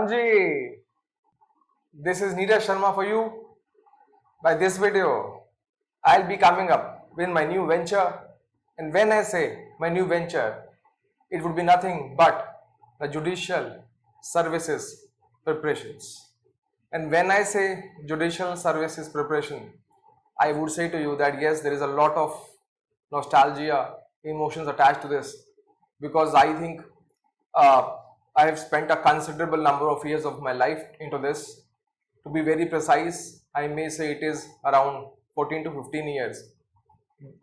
Hanji, this is Neeraj Sharma for you. By this video, I'll be coming up with my new venture. And when I say my new venture, it would be nothing but the Judicial Services Preparations. And when I say Judicial Services Preparation, I would say to you that yes, there is a lot of nostalgia, emotions attached to this, because I think I have spent a considerable number of years of my life into this. To be very precise, I may say it is around 14 to 15 years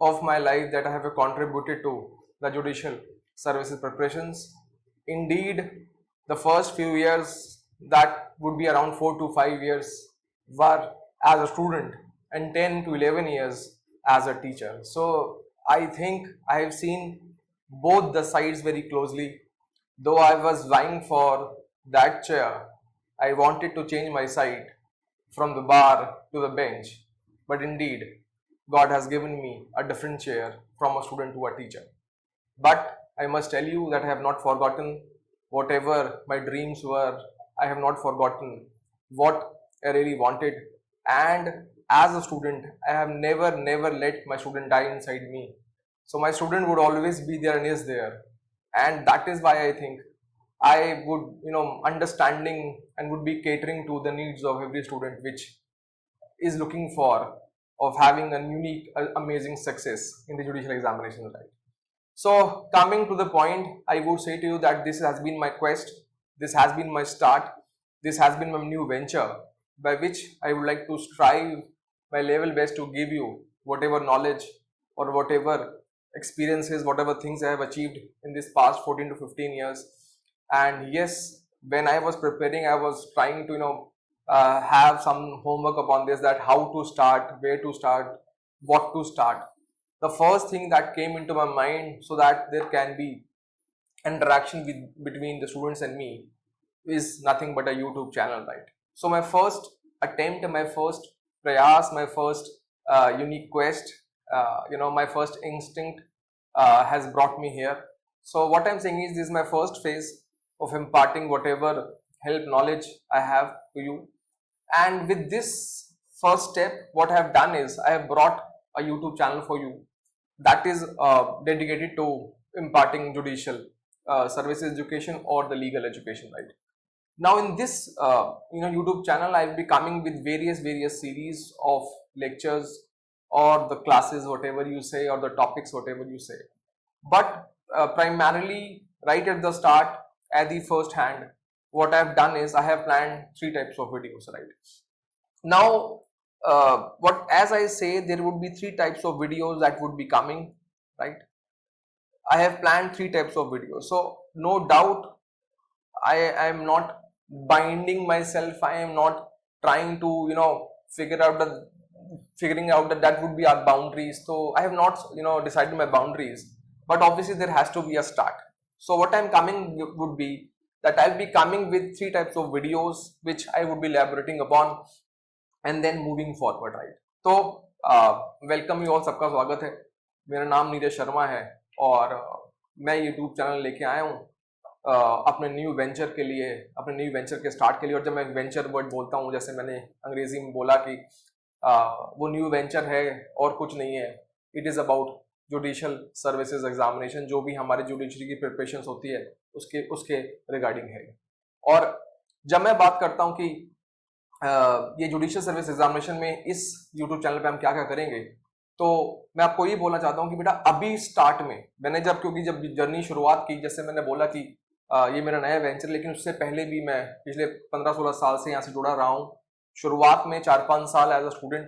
of my life that I have contributed to the Judicial Services Preparations. Indeed, the first few years, that would be around 4 to 5 years, were as a student, and 10 to 11 years as a teacher. So I think I have seen both the sides very closely. Though I was vying for that chair, I wanted to change my side from the bar to the bench. But indeed, God has given me a different chair from a student to a teacher. But I must tell you that I have not forgotten whatever my dreams were. I have not forgotten what I really wanted. And as a student, I have never let my student die inside me. So my student would always be there and is there. And that is why I think I would, understanding and would be catering to the needs of every student which is looking for of having a unique, amazing success in the judicial examinations, right? So coming to the point, I would say to you that this has been my quest, this has been my start, this has been my new venture, by which I would like to strive my level best to give you whatever knowledge or whatever experiences, whatever things I have achieved in this past 14 to 15 years. And yes, when I was preparing, I was trying to have some homework upon this, that how to start, where to start, what to start. The first thing that came into my mind, so that there can be interaction between the students and me, is nothing but a YouTube channel, right? So my first attempt, my first prayas, my first unique quest, my first instinct has brought me here. So what I'm saying is, this is my first phase of imparting whatever help knowledge I have to you. And with this first step, what I have done is I have brought a YouTube channel for you that is dedicated to imparting judicial services education or the legal education, right? Now in this YouTube channel, I'll be coming with various series of lectures or the classes, whatever you say, or the topics, whatever you say. But primarily, right at the start, at the first hand, what I have done is I have planned 3 types of videos, right? Now, as I say, there would be 3 types of videos that would be coming, right? I have planned 3 types of videos. So no doubt, I am not binding myself. I am not trying to figuring out that would be our boundaries. So I have not decided my boundaries, but obviously there has to be a start. So what I'm coming would be that I'll be coming with 3 types of videos which I would be elaborating upon and then moving forward, right? तो welcome you all, सबका स्वागत है. मेरा नाम नीरज शर्मा है और मैं YouTube channel लेके आया हूँ अपने न्यू वेंचर के लिए, अपने न्यू वेंचर के स्टार्ट के लिए. और जब मैं वेंचर वर्ड बोलता हूँ, जैसे मैंने अंग्रेजी में बोला कि वो न्यू वेंचर है और कुछ नहीं है, it is about judicial services examination. जो भी हमारे जुडिशरी की प्रिपरेशन होती है उसके रिगार्डिंग है. और जब मैं बात करता हूँ कि ये जुडिशियल सर्विस एग्जामिनेशन में इस यूट्यूब चैनल पे हम क्या क्या करेंगे, तो मैं आपको ये बोलना चाहता हूँ कि बेटा अभी स्टार्ट में मैंने क्योंकि जब जर्नी शुरुआत की, जैसे मैंने बोला कि ये मेरा नया वेंचर, लेकिन उससे पहले भी मैं पिछले 15-16 साल से यहाँ से जुड़ा रहा हूँ. शुरुआत में 4-5 साल एज अ स्टूडेंट,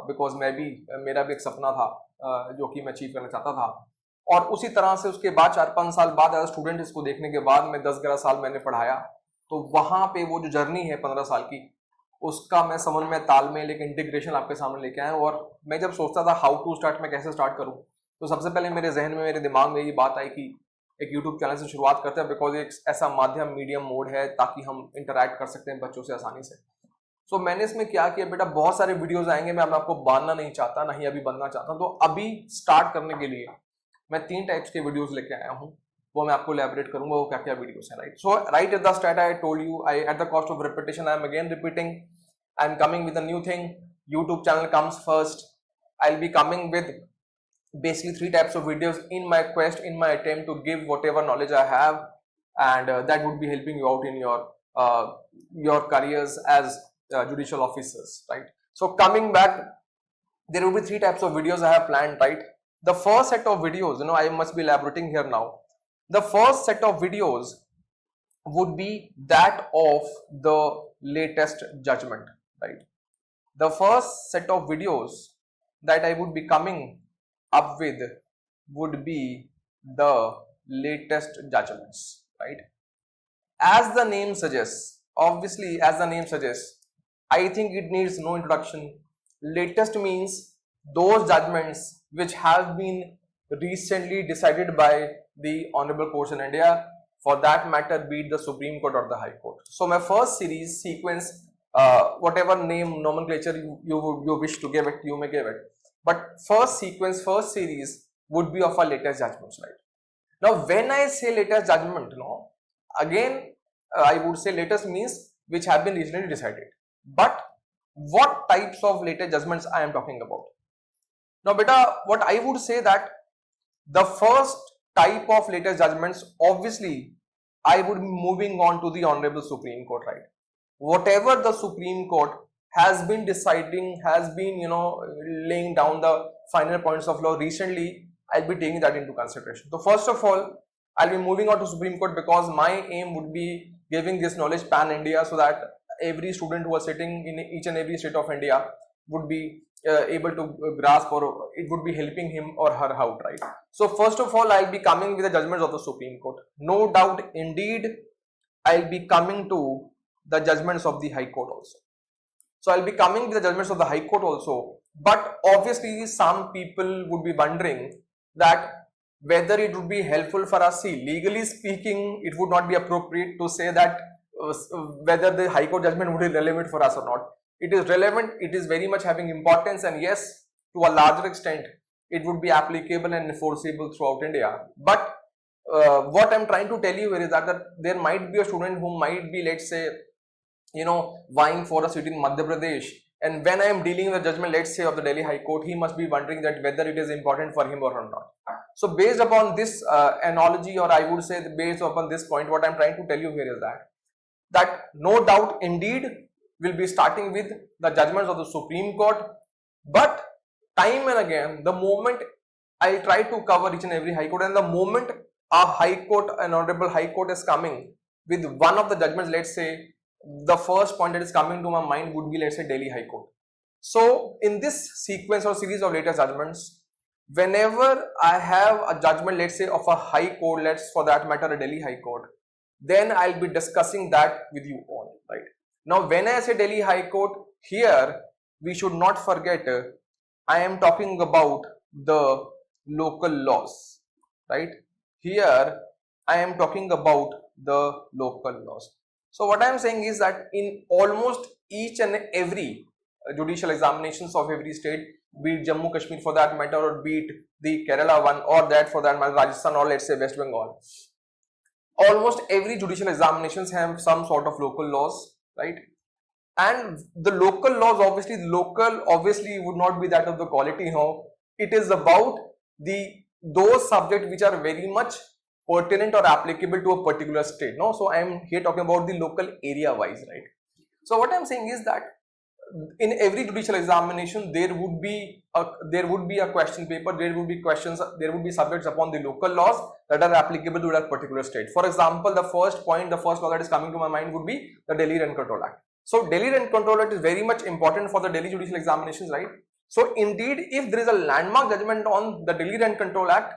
बिकॉज मेरा भी एक सपना था जो कि मैं अचीव करना चाहता था. और उसी तरह से उसके बाद 4-5 साल बाद एज अ स्टूडेंट इसको देखने के बाद मैं 10-11 साल मैंने पढ़ाया. तो वहाँ पे वो जो जर्नी है 15 साल की, उसका मैं समन्वय, तालमेल, एक इंटीग्रेशन आपके सामने लेके आया. और मैं जब सोचता था हाउ टू स्टार्ट, मैं कैसे स्टार्ट करूँ, तो सबसे पहले मेरे जहन में, मेरे दिमाग में ये बात आई कि एक यूट्यूब चैनल से शुरुआत करते हैं, बिकॉज एक ऐसा माध्यम, मीडियम मोड है ताकि हम इंटरैक्ट कर सकते हैं बच्चों से आसानी से. सो मैंने इसमें क्या किया, बेटा बहुत सारे वीडियोस आएंगे, मैं आपको बांधना नहीं चाहता, नहीं अभी बनना चाहता. तो अभी स्टार्ट करने के लिए मैं 3 टाइप्स के वीडियोस लेके आया हूँ. वो मैं आपको elaborate करूंगा वो क्या क्या videos हैं, right? So right at the start I told you, at the cost of repetition I am again repeating, I am coming with a new thing. YouTube channel comes first. I'll be coming with basically 3 types of videos in my quest, in my attempt to give whatever knowledge I have, and that would be helping you out in your careers as judicial officers, right? So coming back, there will be 3 types of videos I have planned, right? The first set of videos, I must be elaborating here now. The first set of videos would be that of the latest judgment, right? The first set of videos that I would be coming up with would be the latest judgments, right? As the name suggests, obviously as the name suggests, I think it needs no introduction. Latest means those judgments which have been recently decided by the honorable courts in India, for that matter be it the Supreme Court or the High Court. So my first series sequence, whatever name nomenclature you wish to give it, you may give it, but first sequence, first series would be of our latest judgments, right? Now when I say latest judgment, again I would say latest means which have been recently decided, but what types of latest judgments I am talking about? Now beta, what I would say that the first type of latest judgments, obviously I would be moving on to the honorable Supreme Court, right? Whatever the Supreme Court has been deciding, has been laying down the final points of law recently, I'll be taking that into consideration. So first of all, I'll be moving on to Supreme Court because my aim would be giving this knowledge pan India, so that every student who is sitting in each and every state of India would be able to grasp, or it would be helping him or her out, right? So first of all, I'll be coming with the judgments of the Supreme Court. No doubt, indeed, I'll be coming to the judgments of the High Court also. So I'll be coming with the judgments of the High Court also, but obviously some people would be wondering that whether it would be helpful for us. See, legally speaking, it would not be appropriate to say that whether the High Court judgment would be relevant for us or not. It is relevant, it is very much having importance, and yes, to a larger extent, it would be applicable and enforceable throughout India. But what I'm trying to tell you here is that there might be a student who might be, let's say, vying for a seat in Madhya Pradesh, and when I am dealing with the judgment, let's say, of the Delhi High Court, he must be wondering that whether it is important for him or not. So based upon this analogy, or I would say based upon this point, what I'm trying to tell you here is that no doubt indeed will be starting with the judgments of the Supreme Court, but time and again, the moment I try to cover each and every High Court, and the moment a High Court, an honorable High Court is coming with one of the judgments, let's say, the first point that is coming to my mind would be, let's say, Delhi High Court. So in this sequence or series of latest judgments, whenever I have a judgment, let's say, of a High Court, let's for that matter a Delhi High Court, then I'll be discussing that with you all, right? Now when I say Delhi High Court, here we should not forget I am talking about the local laws, right? Here I am talking about the local laws. So what I am saying is that in almost each and every judicial examinations of every state, be it Jammu Kashmir for that matter, or be it the Kerala one, or that for that matter Rajasthan, or let's say West Bengal, almost every judicial examinations have some sort of local laws, right? And the local laws, obviously would not be that of the quality, it is about those subjects which are very much pertinent or applicable to a particular state, so I am here talking about the local area wise, right? So what I am saying is that in every judicial examination there would be a question paper, there would be questions, there would be subjects upon the local laws that are applicable to that particular state. For example, the first law that is coming to my mind would be the Delhi Rent Control Act. So Delhi Rent Control Act is very much important for the Delhi judicial examinations, right? So indeed, if there is a landmark judgment on the Delhi Rent Control Act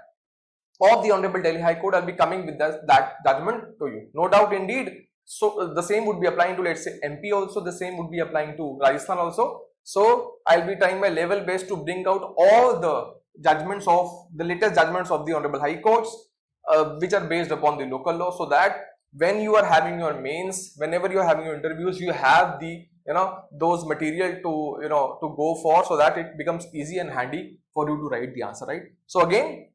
of the Honorable Delhi High Court, I'll be coming with that judgment to you. No doubt indeed. So the same would be applying to, let's say, MP also, the same would be applying to Rajasthan also. So I'll be trying my level best to bring out all the judgments of the latest judgments of the Honorable High Courts, which are based upon the local law, so that when you are having your mains, whenever you are having your interviews, you have the those material to go for, so that it becomes easy and handy for you to write the answer, right? So again,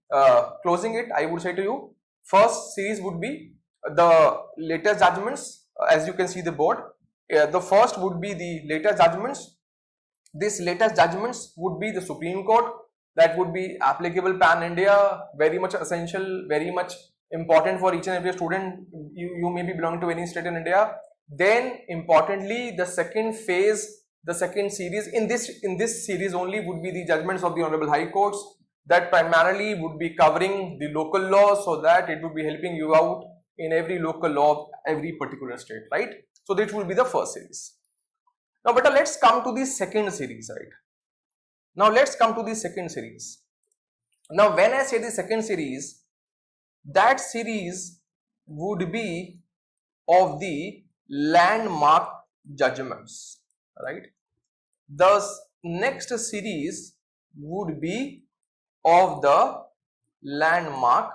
closing it, I would say to you, First series would be the latest judgments, as you can see the board. The first would be the latest judgments. These latest judgments would be the Supreme Court, that would be applicable pan India, very much essential, very much important for each and every student. You may be belonging to any state in India. Then importantly, the second phase, the second series, in this series only would be the judgments of the Honorable High Courts, that primarily would be covering the local law, so that it would be helping you out in every local law of every particular state, right? So this will be the first series. Now, but let's come to the second series, right? Now, let's come to the second series. Now, when I say the second series, that series would be of the landmark judgments, right? The next series would be of the landmark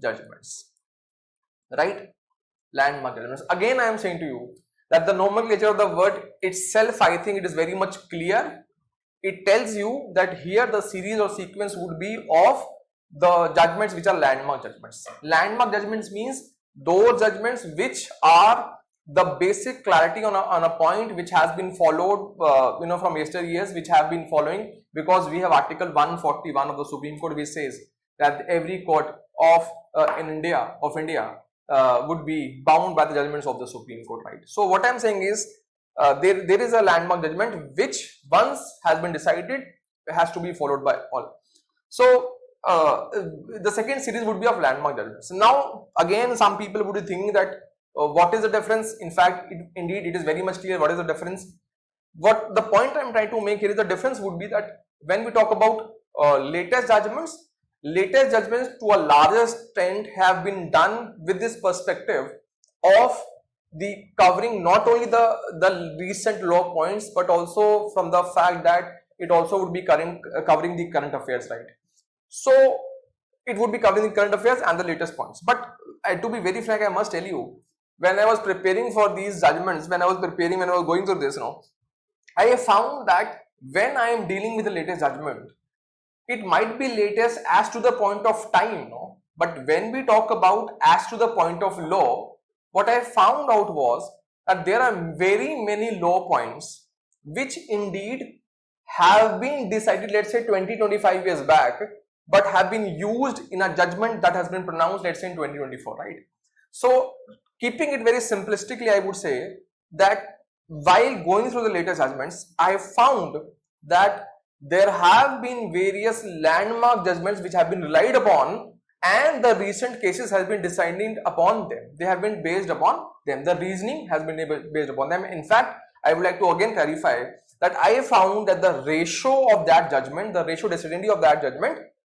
judgments, right? Landmark judgments. Again, I am saying to you that the nomenclature of the word itself, I think it is very much clear. It tells you that here the series or sequence would be of the judgments which are landmark judgments. Landmark judgments means those judgments which are the basic clarity on a point which has been followed from yesteryears, which have been following, because we have Article 141 of the Supreme Court which says that every court of India would be bound by the judgments of the Supreme Court, right? So what I am saying is there is a landmark judgment which once has been decided has to be followed by all. So the second series would be of landmark judgments. Now again, some people would be thinking that what is the difference? In fact, indeed it is very much clear what is the difference. What the point I am trying to make here is the difference would be that when we talk about latest judgments to a larger extent have been done with this perspective of the covering not only the recent law points, but also from the fact that it also would be covering the current affairs, right? So it would be covering the current affairs and the latest points. But to be very frank, I must tell you, when I was preparing for these judgments, when I was going through this, I found that when I am dealing with the latest judgment, it might be latest as to the point of time, but when we talk about as to the point of law, what I found out was that there are very many law points which indeed have been decided, let's say 20-25 years back, but have been used in a judgment that has been pronounced, let's say in 2024, right? So keeping it very simplistically, I would say that while going through the latest judgments, I found that there have been various landmark judgments which have been relied upon, and the recent cases has been decided upon them. They have been based upon them. The reasoning has been based upon them. In fact, I would like to again clarify that I found that the ratio of that judgment, the ratio decidendi of that judgment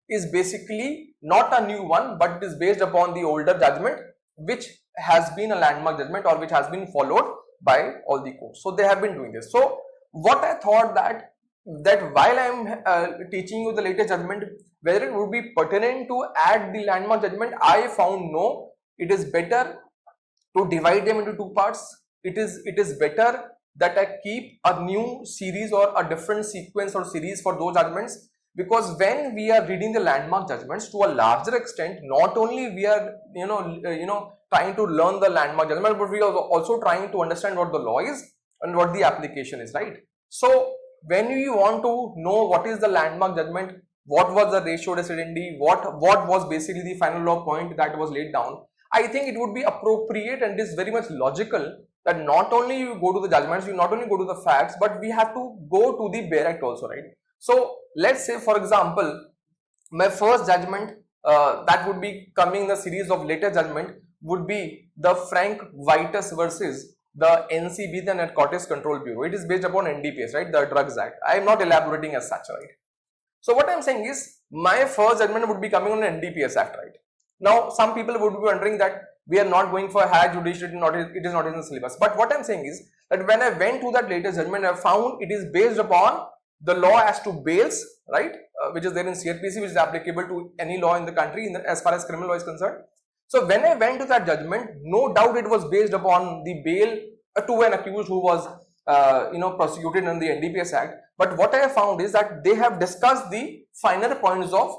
is basically not a new one, but it is based upon the older judgment which has been a landmark judgment or which has been followed by all the courts. So they have been doing this. So what I thought that while I am teaching you the latest judgment, whether it would be pertinent to add the landmark judgment, I found no. It is better to divide them into two parts. It is better that I keep a new series or a different sequence or series for those judgments, because when we are reading the landmark judgments to a larger extent, not only we are trying to learn the landmark judgment, but we are also trying to understand what the law is and what the application is, right? So when you want to know what is the landmark judgment, what was the ratio decidendi, what was basically the final law point that was laid down, I think it would be appropriate and it is very much logical that not only you go to the judgments, you not only go to the facts, but we have to go to the bare act also, right? So let's say, for example, my first judgment that would be coming in the series of latest judgment would be the Frank Vitus versus the NCB, the Narcotics Control Bureau. It is based upon NDPS, right? The Drugs Act. I am not elaborating as such, right? So what I am saying is, my first judgment would be coming on the NDPS Act, right? Now, some people would be wondering that we are not going for higher judiciary, it is not in the syllabus. But what I am saying is that when I went to that latest judgment, I found it is based upon the law as to bails, right? Which is there in CRPC, which is applicable to any law in the country as far as criminal law is concerned. So when I went to that judgment, no doubt it was based upon the bail to an accused who was prosecuted under the NDPS Act. But what I have found is that they have discussed the finer points of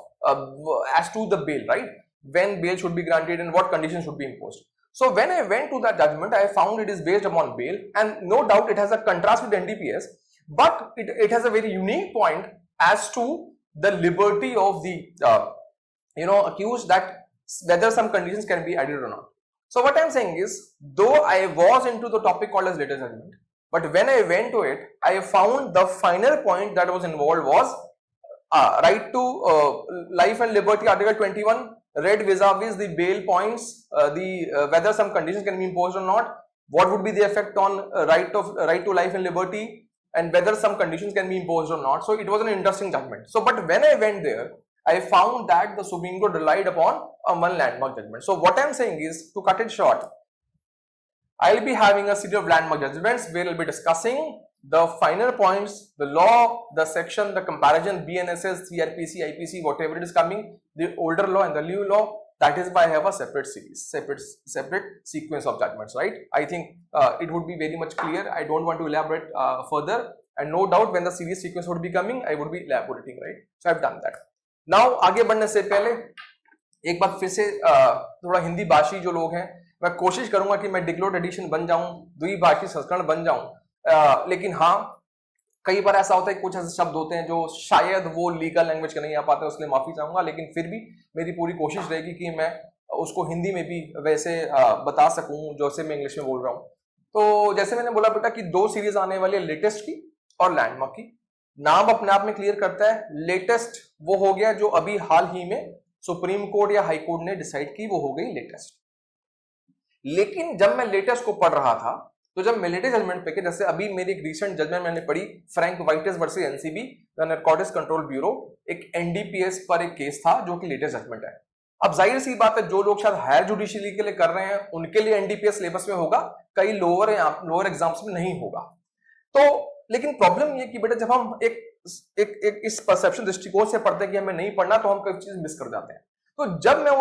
as to the bail, right? when bail should be granted and what conditions should be imposed. So when I went to that judgment, I found it is based upon bail, and no doubt it has a contrast with NDPS, but it has a very unique point as to the liberty of the accused, that whether some conditions can be added or not. So what I'm saying is, though I was into the topic called as later judgment, but when I went to it, I found the final point that was involved was right to life and liberty, Article 21, read vis-a-vis the bail points, whether some conditions can be imposed or not, what would be the effect on right to life and liberty, and whether some conditions can be imposed or not. So it was an interesting judgment. So, but when I went there, I found that the Supreme Court relied upon one landmark judgment. So what I'm saying is, to cut it short, I'll be having a series of landmark judgments where we'll be discussing the final points, the law, the section, the comparison, BNSS, CRPC, IPC, whatever it is coming, the older law and the new law. That is why I have a separate series, separate sequence of judgments, right? I think it would be very much clear. I don't want to elaborate further, and no doubt when the series sequence would be coming, I would be elaborating, right? So I've done that. Now आगे बढ़ने से पहले एक बार फिर से थोड़ा हिंदी भाषी जो लोग हैं, मैं कोशिश करूंगा कि मैं डिक्लोर्ड एडिशन बन जाऊं, द्विभाषी संस्करण बन जाऊं, लेकिन हाँ, कई बार ऐसा होता है कुछ ऐसे शब्द होते हैं जो शायद वो लीगल लैंग्वेज के नहीं आ पाते, उसके लिए माफी चाहूंगा, लेकिन फिर भी मेरी पूरी कोशिश रहेगी कि मैं उसको हिंदी में भी वैसे बता सकूं जैसे मैं इंग्लिश में बोल रहा हूं। तो जैसे मैंने बोला बेटा कि दो सीरीज आने वाली है, लेटेस्ट की और लैंडमार्क की। नाम अपने आप में क्लियर करता है, लेटेस्ट वो हो गया जो अभी हाल ही में सुप्रीम कोर्ट या हाई कोर्ट ने डिसाइड की, वो हो गई लेटेस्ट। लेकिन जब मैं लेटेस्ट को पढ़ रहा था, तो जब मैं लेटेस्ट जजमेंट पे, जैसे अभी मेरी एक रिसेंट जजमेंट मैंने पढ़ी, Frank Vitus versus NCB, the narcotics control bureau, एक एनडीपीएस पर एक केस था जो कि लेटेस्ट जजमेंट है। अब जाहिर सी बात है, जो लोग शायद हायर जुडिशियरी के लिए कर रहे हैं उनके लिए एनडीपीएस सिलेबस में होगा, कई लोअर एग्जाम्स में नहीं होगा। तो लेकिन प्रॉब्लम ये कि बेटा जब हम एक इस परसेप्शन दृष्टिकोण से पढ़ते हैं कि हमें नहीं पढ़ना, तो हम कई चीज मिस कर जाते हैं। तो जब मैं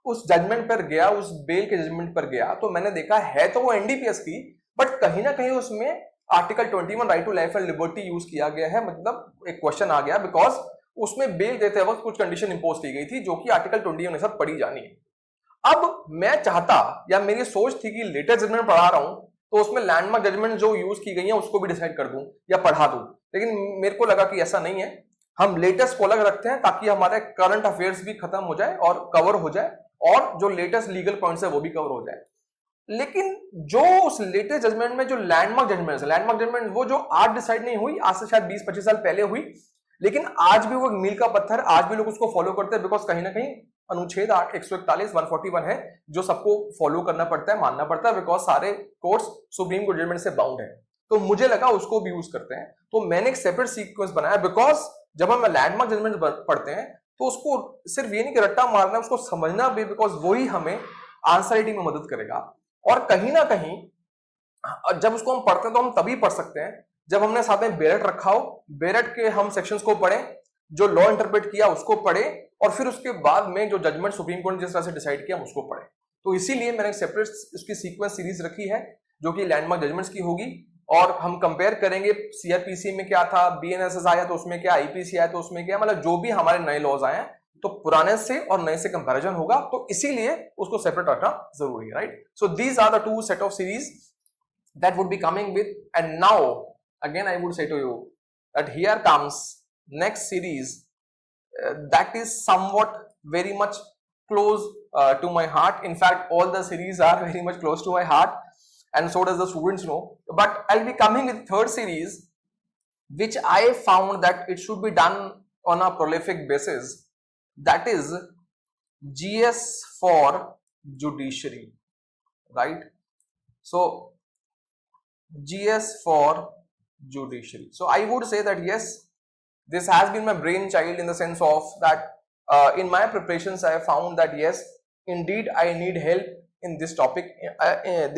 उस जजमेंट पर गया, उस बेल के जजमेंट पर गया, तो मैंने देखा है तो वो एनडीपीएस की, बट कहीं ना कहीं उसमें article 21 right to life and liberty use किया गया है। मतलब एक क्वेश्चन आ गया, बिकॉज उसमें बेल देते वक्त कुछ कंडीशन इंपोज की गई थी जो कि आर्टिकल 21 के साथ पढ़ी जानी है। अब मैं चाहता, या मेरी सोच थी कि लेटेस्ट जजमेंट पढ़ा रहा हूं तो उसमें लैंडमार्क जजमेंट जो यूज की गई है उसको भी डिसाइड कर दूं या पढ़ा दूं, लेकिन मेरे को लगा कि ऐसा नहीं है, हम लेटेस्ट को अलग रखते हैं ताकि हमारे करंट अफेयर्स भी खत्म हो जाए और कवर हो जाए, और जो लेटेस्ट लीगल पॉइंट्स है वो भी कवर हो जाए। लेकिन जो उस लेटेस्ट जजमेंट में जो लैंडमार्क जजमेंट वो जो आज डिसाइड नहीं हुई, आज से शायद 20-25 साल पहले हुई, लेकिन आज भी वो एक मील का पत्थर, आज भी लोग उसको फॉलो करते हैं, बिकॉज कहीं ना कहीं अनुच्छेद 141 141 है जो सबको फॉलो करना पड़ता है, मानना पड़ता है, बिकॉज सारे कोर्ट्स सुप्रीम कोर्ट जजमेंट से बाउंड है। तो मुझे लगा उसको भी यूज करते हैं, तो मैंने एक सेपरेट सीक्वेंस बनाया, बिकॉज जब हम लैंडमार्क जजमेंट पढ़ते हैं तो उसको सिर्फ ये नहीं कि रट्टा मारना, उसको समझना भी, बिकॉज वही हमें आंसर राइटिंग में मदद करेगा। और कहीं ना कहीं जब उसको हम पढ़ते हैं तो हम तभी पढ़ सकते हैं जब हमने साथ में बेरेट रखा हो, बेरेट के हम सेक्शंस को पढ़ें, जो लॉ इंटरप्रेट किया उसको पढ़े, और फिर उसके बाद में जो जजमेंट सुप्रीम कोर्ट ने जिस तरह से डिसाइड किया हम उसको पढ़े। तो इसीलिए मैंने सेपरेट उसकी सीक्वेंस सीरीज रखी है जो कि लैंडमार्क जजमेंट्स की होगी, और हम कंपेयर करेंगे सीआरपीसी में क्या था, बीएनएसएस आया तो उसमें क्या, आईपीसी आया तो उसमें क्या, मतलब जो भी हमारे नए लॉज आए हैं तो पुराने से और नए से कंपैरिजन होगा, तो इसीलिए उसको सेपरेट रखना जरूरी है, right. So these are the two set of series that would be coming with, and now again I would say to you that here comes next series that is somewhat very much close to my heart. In fact, all the series are very much close to my heart, and so does the students know, but I'll be coming with third series which I found that it should be done on a prolific basis, that is GS for judiciary, right? So GS for judiciary. So I would say that yes, this has been my brainchild, in the sense of that in my preparations I have found that yes, indeed I need help in this topic.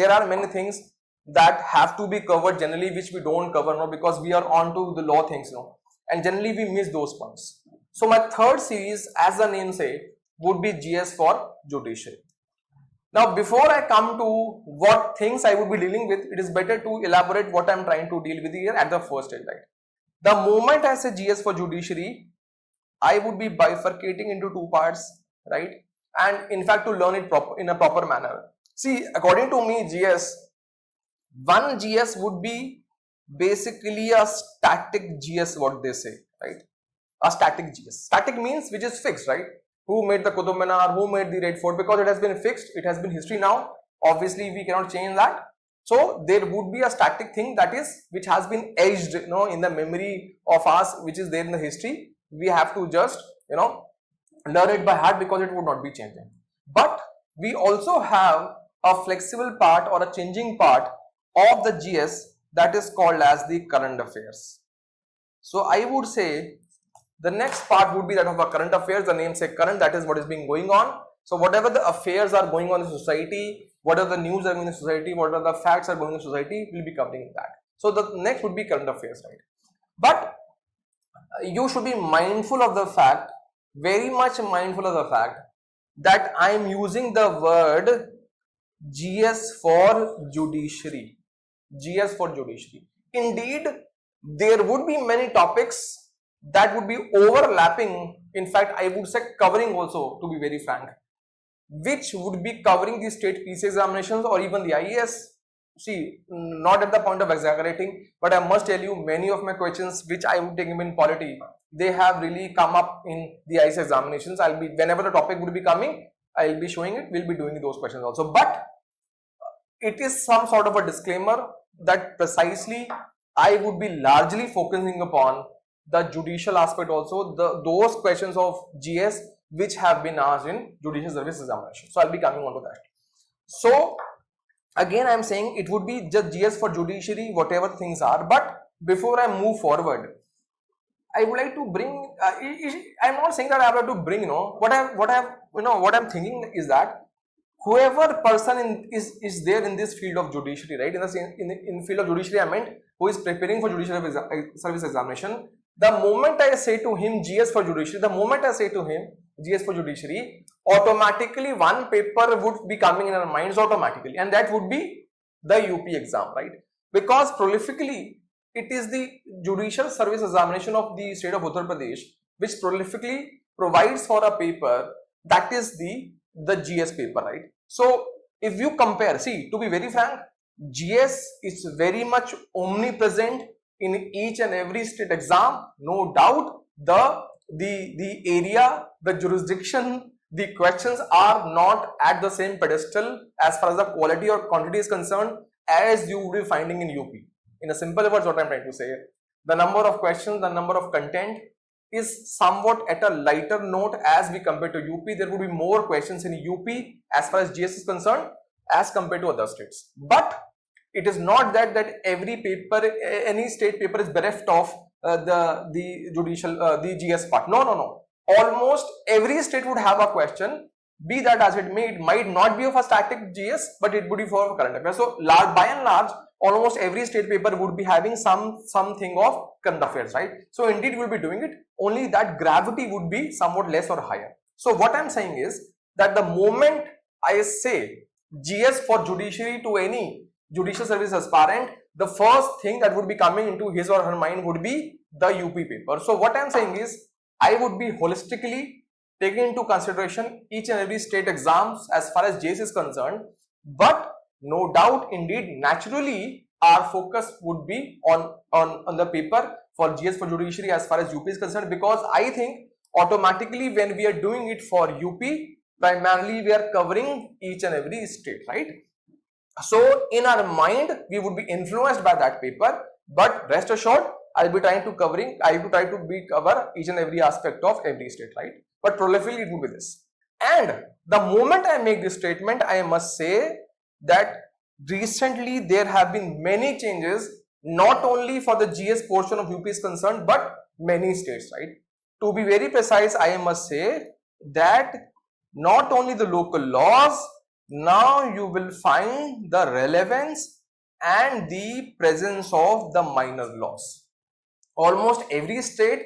There are many things that have to be covered generally which we don't cover now, because we are on to the law things now, and generally we miss those points. So my third series, as the name say, would be GS for judiciary. Now before I come to what things I would be dealing with, it is better to elaborate what I am trying to deal with here at the first stage, right? The moment I say GS for judiciary, I would be bifurcating into two parts, right? and in fact to learn it in a proper manner. See, according to me, one GS would be basically a static GS, what they say, right? A static GS. Static means which is fixed, right? Who made the Qutub Minar, who made the Red Fort, because it has been fixed, it has been history now. Obviously, we cannot change that. So there would be a static thing that is which has been etched, in the memory of us, which is there in the history. We have to just, learn it by heart because it would not be changing. But we also have a flexible part or a changing part of the GS that is called as the current affairs. So I would say the next part would be that of a current affairs. The name say current, that is what is being going on. So whatever the affairs are going on in the society, whatever the news are going in the society, whatever the facts are going in the society, will be covering that. So the next would be current affairs, right? But you should be mindful of the fact, very much mindful of the fact, that I am using the word GS for judiciary. GS for judiciary. Indeed, there would be many topics that would be overlapping. In fact, I would say covering also, to be very frank, which would be covering the state PC examinations or even the IAS. See, not at the point of exaggerating, but I must tell you, many of my questions which I would take in polity, they have really come up in the IAS examinations. Whenever the topic would be coming, I'll be showing it, we'll be doing those questions also. But it is some sort of a disclaimer that precisely I would be largely focusing upon the judicial aspect also, those questions of GS which have been asked in judicial service examination. So I'll be coming on to that. So again, I'm saying it would be just GS for judiciary, whatever things are. But before I move forward, I would like to bring. I'm not saying that I have to bring. What I'm thinking is that whoever person is there in this field of judiciary, right? In the field of judiciary, I meant who is preparing for judicial service examination. The moment I say to him GS for judiciary, automatically one paper would be coming in our minds automatically, and that would be the UP exam, right? Because prolifically it is the judicial service examination of the state of Uttar Pradesh which prolifically provides for a paper that is the GS paper, right? So if you compare, see, to be very frank, GS is very much omnipresent in each and every state exam, no doubt. The area, the jurisdiction, the questions are not at the same pedestal as far as the quality or quantity is concerned as you would be finding in UP. In a simple words, what I'm trying to say, the number of questions, the number of content is somewhat at a lighter note as we compare to UP. There would be more questions in UP as far as GS is concerned as compared to other states. But it is not that every paper, any state paper is bereft of the judicial, the GS part. No. Almost every state would have a question, be that as it may, it might not be of a static GS, but it would be for current affairs. So by and large, almost every state paper would be having something of current affairs, right? So indeed we'll be doing it, only that gravity would be somewhat less or higher. So what I'm saying is that the moment I say GS for judiciary to any judicial service aspirant, the first thing that would be coming into his or her mind would be the UP paper. So what I'm saying is, I would be holistically taking into consideration each and every state exams as far as GS is concerned. But no doubt, indeed, naturally, our focus would be on the paper for GS for judiciary as far as UP is concerned, because I think automatically when we are doing it for UP, primarily we are covering each and every state, right? So in our mind, we would be influenced by that paper, but rest assured, I'll be trying to cover each and every aspect of every state, right? But prolifically it would be this. And the moment I make this statement, I must say that recently there have been many changes, not only for the GS portion of UP is concerned, but many states, right? To be very precise, I must say that not only the local laws, now you will find the relevance and the presence of the minor laws. Almost every state,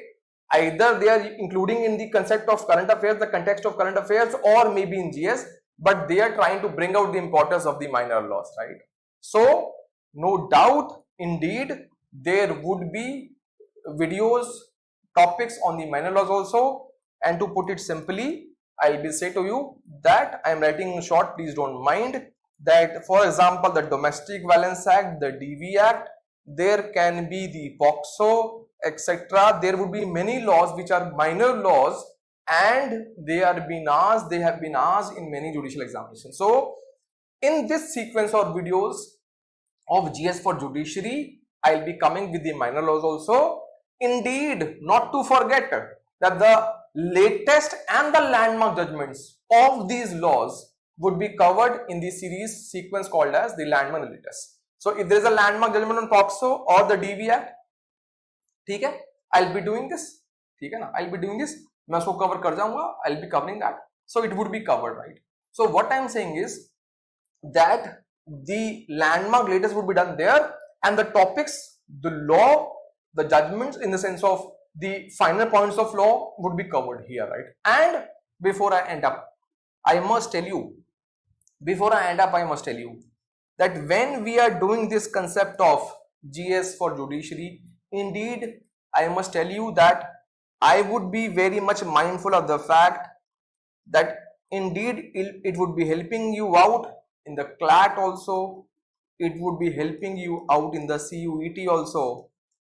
either they are including in the concept of current affairs, the context of current affairs, or maybe in GS, but they are trying to bring out the importance of the minor laws, right? So no doubt, indeed, there would be videos, topics on the minor laws also. And to put it simply, I'll be say to you that I am writing in short, please don't mind, that for example the Domestic Violence Act, the DV Act, there can be the POXO, etc. There would be many laws which are minor laws, and they have been asked in many judicial examinations. So in this sequence of videos of GS for Judiciary, I'll be coming with the minor laws also. Indeed, not to forget that the latest and the landmark judgments of these laws would be covered in the series sequence called as the landmark and latest. So if there is a landmark judgment on POXO or the DV Act, ठीक है, I'll be doing this, ठीक है ना, I'll be doing this, मैं उसको cover कर जाऊंगा, I'll be covering that, so it would be covered, right? So what I'm saying is that the landmark latest would be done there, and the topics, the law, the judgments in the sense of the final points of law would be covered here, right? And before I end up, I must tell you that when we are doing this concept of GS for Judiciary, indeed, I must tell you that I would be very much mindful of the fact that indeed it would be helping you out in the CLAT also, it would be helping you out in the CUET also,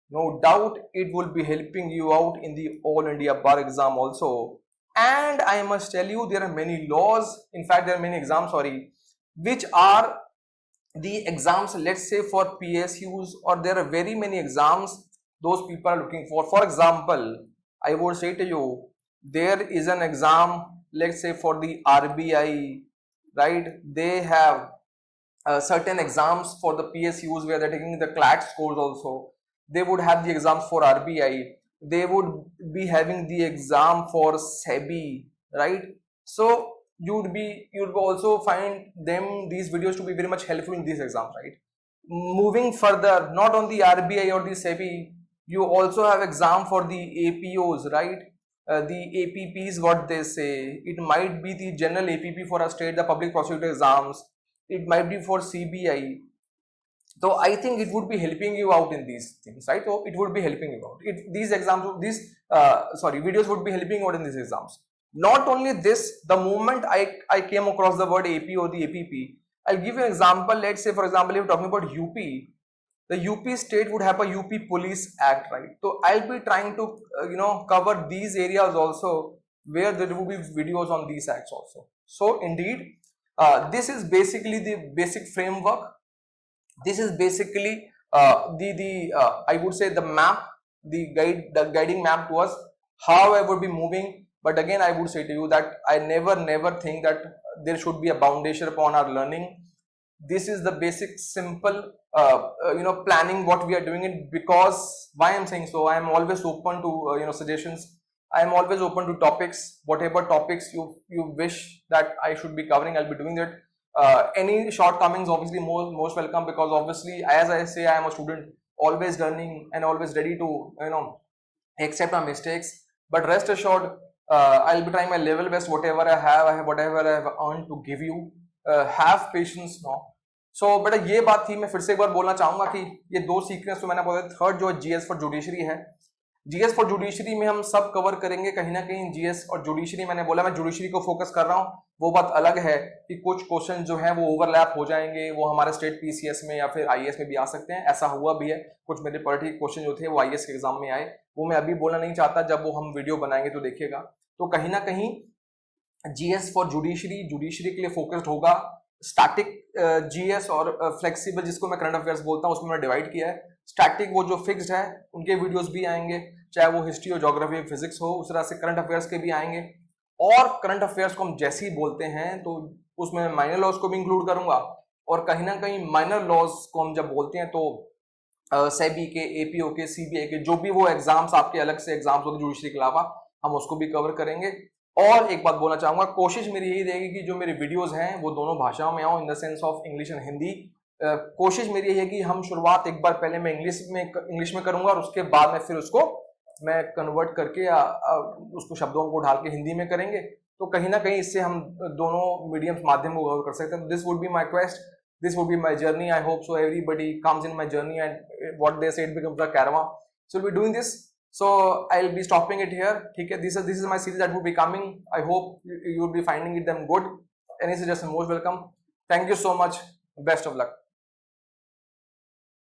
no doubt it will be helping you out in the All India Bar exam also. And I must tell you, there are many laws, in fact there are many exams, which are the exams, let's say for PSUs, or there are very many exams those people are looking for. For example, I would say to you, there is an exam, let's say for the RBI, right? They have certain exams for the PSUs where they're taking the CLAT scores also. They would have the exams for RBI. They would be having the exam for SEBI, right? So you would also find these videos to be very much helpful in these exams, right? Moving further, not on the RBI or the SEBI, you also have exam for the APOs, right? The APPs, what they say, it might be the general APP for a state, the public prosecutor exams, it might be for CBI. So I think it would be helping you out in these things, right? So it would be helping you out. Videos would be helping you out in these exams. Not only this, the moment I came across the word AP or the APP, I'll give you an example. Let's say, for example, if you're talking about UP, the UP state would have a UP Police Act, right? So I'll be trying to, cover these areas also where there will be videos on these acts also. So indeed, this is basically the basic framework. This is basically I would say the map, the guiding map to us, how I would be moving. But again, I would say to you that I never think that there should be a foundation upon our learning. This is the basic, simple, planning what we are doing it. Because why I'm saying so, I am always open to suggestions. I am always open to topics. Whatever topics you wish that I should be covering, I'll be doing that. Any shortcomings, obviously most welcome, because obviously, as I say, I am a student, always learning and always ready to accept our mistakes. But rest assured, I'll be trying my level best. Whatever I have earned to give you. Have patience now. So बेटा ये बात थी, मैं फिर से एक बार बोलना चाहूंगा कि ये दो सीक्वेंस तो मैंने बोला, थर्ड जो GS फॉर जुडिशरी है, GS फॉर जुडिशरी में हम सब कवर करेंगे कहीं ना कहीं. GS और जुडिशरी, मैंने बोला मैं जुडिशरी को फोकस कर रहा हूँ, वो बात अलग है कि कुछ क्वेश्चन जो है वो ओवरलैप हो जाएंगे, वो हमारे स्टेट PCS में या फिर IAS में भी आ सकते हैं. ऐसा हुआ भी है, कुछ मेरे पर्टिकुलर क्वेश्चन जो थे वो IAS के एग्जाम में आए, वो मैं अभी बोलना नहीं चाहता, जब वो हम वीडियो बनाएंगे तो देखिएगा. तो कहीं ना कहीं GS फॉर जुडिशरी के लिए फोकस्ड होगा. स्टैटिक GS और फ्लेक्सिबल, जिसको मैं करंट अफेयर्स बोलता हूँ, उसमें मैंने डिवाइड किया है. स्टैटिक वो जो फिक्स्ड है, उनके वीडियोस भी आएंगे, चाहे वो हिस्ट्री और ज्योग्राफी फिजिक्स हो. उस तरह से करंट अफेयर्स के भी आएंगे. और करंट अफेयर्स को हम जैसे ही बोलते हैं तो उसमें माइनर लॉज को भी इंक्लूड करूंगा. और कहीं ना कहीं माइनर लॉज को हम जब बोलते हैं तो सेबी के, APO के, CBI के, जो भी वो एग्जाम्स आपके अलग से एग्जाम्स होते हैं जुडिशरी के अलावा, हम उसको भी कवर करेंगे. और एक बात बोलना चाहूंगा, कोशिश मेरी यही रहेगी कि जो मेरे वीडियोस हैं वो दोनों भाषाओं में आओ, in the sense of English and Hindi. कोशिश मेरी यही है कि हम शुरुआत एक बार पहले मैं इंग्लिश में करूंगा, और उसके बाद में फिर उसको मैं कन्वर्ट करके उसको शब्दों को ढाल के हिंदी में करेंगे. तो कहीं ना कहीं इससे हम दोनों मीडियम माध्यम को कवर कर सकते हैं. This would be my quest, this would be my journey. I hope so everybody comes in my journey and what they say it becomes a caravan. So we doing this. So I'll be stopping it here. Okay, this is my series that will be coming. I hope you will be finding it them good. Any suggestion, most welcome. Thank you so much. Best of luck.